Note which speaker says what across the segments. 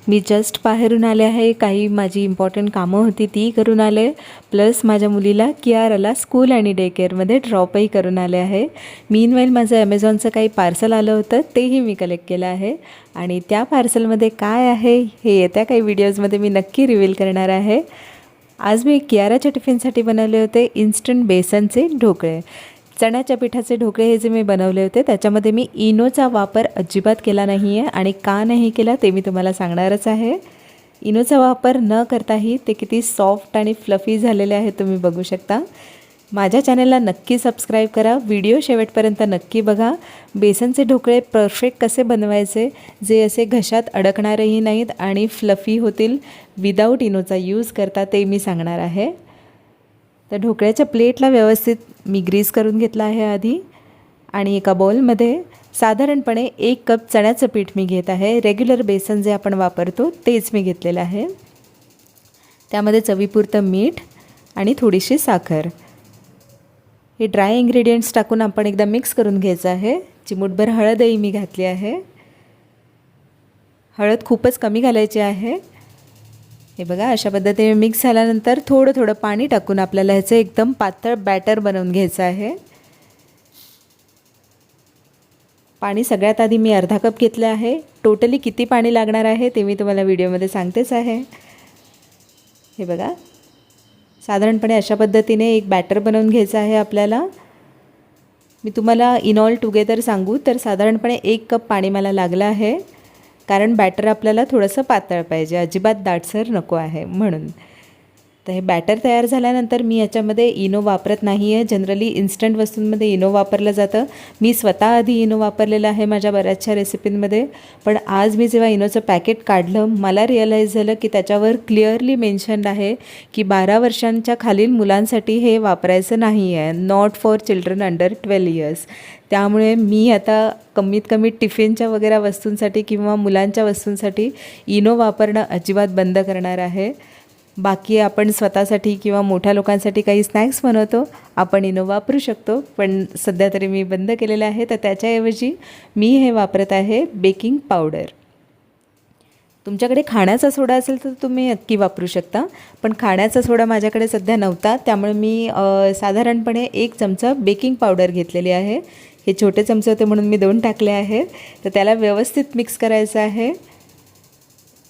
Speaker 1: मी just बाहेरून आले आहे, काही माझी इम्पॉर्टंट कामं होती ती करून आले, प्लस माझ्या मुलीला कियाराला स्कूल आणि डे केअरमध्ये ड्रॉपही करून आले आहे. मीनवाईल माझं ॲमेझॉनचं काही पार्सल आलं होतं तेही मी कलेक्ट केलं आहे आणि त्या पार्सलमध्ये काय आहे हे येत्या काही व्हिडिओजमध्ये मी नक्की रिव्हील करणार आहे. आज मी कियाराच्या टिफिनसाठी बनवले होते इन्स्टंट बेसनचे ढोकळे. चण्याच्या पिठाचे ढोकळे हे जे मी बनवले होते त्याच्यामध्ये मी इनोचा वापर अजिबात केला नाही आहे आणि का नाही केला ते मी तुम्हाला सांगणारच आहे. इनोचा वापर न करताही ते किती सॉफ्ट आणि फ्लफी झालेले आहे तुम्ही बघू शकता. माझ्या चॅनलला नक्की सबस्क्राईब करा, व्हिडिओ शेवटपर्यंत नक्की बघा. बेसनचे ढोकळे परफेक्ट कसे बनवायचे जे असे घशात अडकणारही नाहीत आणि फ्लफी होतील विदाऊट इनोचा यूज करता ते मी सांगणार आहे. तर ढोकळ्याच्या प्लेटला व्यवस्थित मी ग्रीस करून घेतला आहे आधी आणि एका बाउलमध्ये साधारणपणे 1 कप चण्याचं पीठ मी घेत आहे. रेग्युलर बेसन जे आपण वापरतो तेच मी घेतलेलं आहे. त्यामध्ये चवीपुरतं मीठ आणि थोडीशी साखर, हे ड्राय इंग्रेडियंट्स टाकून आपण एकदा मिक्स करून घ्यायचं आहे. चिमूटभर हळदही मी घातली आहे. हळद खूपच कमी घालायची आहे. हे बघा अशा पद्धतीने मिक्स झाल्यानंतर थोडं थोडं पाणी टाकून आपल्याला ह्याचं एकदम पातळ बॅटर बनवून घ्यायचं आहे. पाणी सगळ्यात आधी मी अर्धा कप घेतलं आहे. टोटली किती पाणी लागणार आहे ते मी तुम्हाला व्हिडिओमध्ये सांगतेच आहे. हे बघा साधारणपणे अशा पद्धतीने एक बॅटर बनवून घ्यायचं आहे आपल्याला. मी तुम्हाला इन ऑल टुगेदर सांगू तर साधारणपणे 1 कप पाणी मला लागलं आहे, कारण बॅटर आपल्याला थोडंसं पातळ पाहिजे, अजिबात दाटसर नको आहे म्हणून. तर हे बॅटर तयार झाल्यानंतर मी याच्यामध्ये इनो वापरत नाही आहे. जनरली इन्स्टंट वस्तूंमध्ये इनो वापरलं जातं. मी स्वतः आधी इनो वापरलेलं आहे माझ्या बऱ्याचशा रेसिपींमध्ये, पण आज मी जेव्हा इनोचं पॅकेट काढलं मला रिअलाईज झालं की त्याच्यावर क्लिअरली मेन्शन्ड आहे की 12 वर्षांच्या खालील मुलांसाठी हे वापरायचं नाही आहे, not for children under 12 years. त्यामुळे मी आता कमीत कमी टिफिनच्या वगैरे वस्तूंसाठी किंवा मुलांच्या वस्तूंसाठी इनो वापरणं अजिबात बंद करणार आहे. बाकी आपण स्वतःसाठी किंवा मोठ्या लोकांसाठी काही स्नॅक्स बनवतो आपण इनो वापरू शकतो, पण सध्या तरी मी बंद केलेलं आहे. तर त्याच्याऐवजी मी हे वापरत आहे बेकिंग पावडर. तुमच्याकडे खाण्याचा सोडा असेल तर तुम्ही नक्की वापरू शकता, पण खाण्याचा सोडा माझ्याकडे सध्या नव्हता त्यामुळे मी साधारणपणे 1 चमचा बेकिंग पावडर घेतलेली आहे. हे छोटे चमचे होते म्हणून मी 2 टाकले आहेत. तर त्याला व्यवस्थित मिक्स करायचं आहे,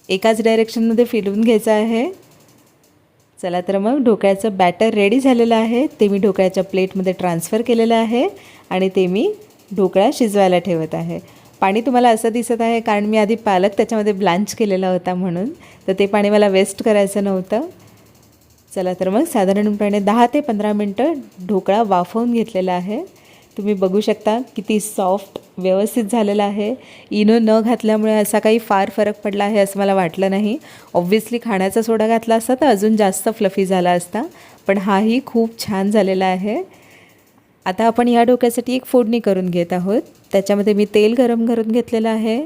Speaker 1: एकाच डायरेक्शनमध्ये फिरवून घ्यायचं आहे. चला तर मग ढोकळ्याचं बॅटर रेडी झालेलं आहे. ते मी ढोकळ्याच्या प्लेटमध्ये ट्रान्सफर केलेलं आहे आणि ते मी ढोकळा शिजवायला ठेवत आहे. पाणी तुम्हाला असं दिसत आहे कारण मी आधी पालक त्याच्यामध्ये ब्लँच केलेला होता म्हणून, तर ते पाणी मला वेस्ट करायचं नव्हतं. चला तर मग साधारणपणे 10 ते 15 मिनटं ढोकळा वाफवून घेतलेला आहे. तुम्ही बघू शकता किती सॉफ्ट व्यवस्थित झालेला आहे. इनो न घातल्यामुळे असा काही फार फरक पडला आहे असं मला वाटलं नाही. ऑब्व्हियसली खाण्याचा सोडा घातला असता तर अजून जास्त फ्लफी झाला असता, पण हाही खूप छान झालेला आहे. आता आपण या ढोकळ्यासाठी एक फोडणी करून घेत आहोत. त्याच्यामध्ये मी तेल गरम करून घेतलेलं आहे.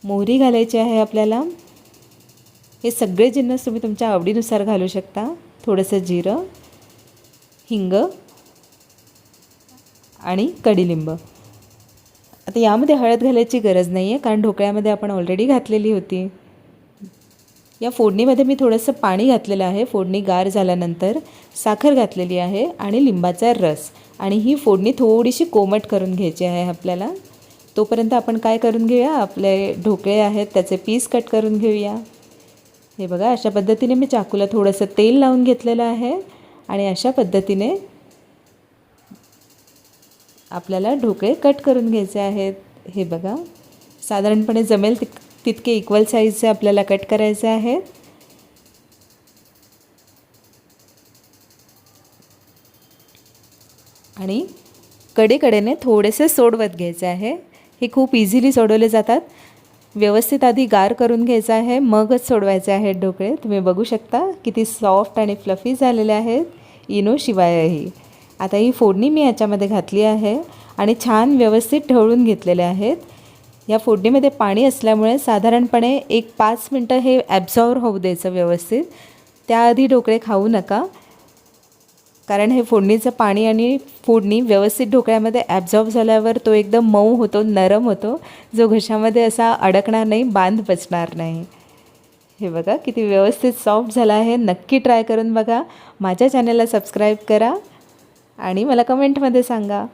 Speaker 1: मोहरी घालायची आहे आपल्याला. हे सगळे जिन्नस तुम्ही तुमच्या आवडीनुसार घालू शकता. थोडंसं जिरं, हिंग आणि कडीलिंब. आता यामध्ये हळद घालायची गरज नाही आहे कारण ढोकळ्यामध्ये आपण ऑलरेडी घातलेली होती. या फोडणीमध्ये मी थोडंसं पाणी घातलेलं आहे. फोडणी गार झाल्यानंतर साखर घातलेली आहे आणि लिंबाचा रस, आणि ही फोडणी थोडीशी कोमट करून घ्यायची आहे आपल्याला. तोपर्यंत आपण काय करून घेऊया, आपले ढोकळे आहेत त्याचे पीस कट करून घेऊया. हे बघा अशा पद्धतीने मी चाकूला थोडंसं तेल लावून घेतलेलं आहे आणि अशा पद्धतीने आपल्याला ढोकळे कट करून घ्यायचे आहेत. हे बघा साधारणपणे जमेल तितके इक्वल साईजचे आपल्याला कट करायचे आहेत. आणि कडेकडेने थोडेसे सोडवत घ्यायचे आहे. हे खूप इझिली सोडवले जातात. व्यवस्थित आधी गार करून घ्यायचं आहे मगच सोडवायचे आहेत ढोकळे. तुम्ही बघू शकता किती सॉफ्ट आणि फ्लफी झालेले आहेत इनो शिवायही. आता ही फोडणी मी याच्यामध्ये घातली आहे आणि छान व्यवस्थित ढवळून घेतलेले आहेत. या फोडणीमध्ये पाणी असल्यामुळे साधारणपणे 1-5 मिनटं हे ॲब्झॉर्ब होऊ द्यायचं व्यवस्थित. त्याआधी ढोकळे खाऊ नका, कारण हे फोडणीचं पाणी आणि फोडणी व्यवस्थित ढोकळ्यामध्ये ॲब्झॉर्ब झाल्यावर तो एकदम मऊ होतो, नरम होतो, जो घशामध्ये असा अडकणार नाही, बांध बसणार नाही. हे बघा किती व्यवस्थित सॉफ्ट झाला आहे. नक्की ट्राय करून बघा. माझ्या चॅनलला सबस्क्राईब करा आणि मला कमेंटमध्ये सांगा.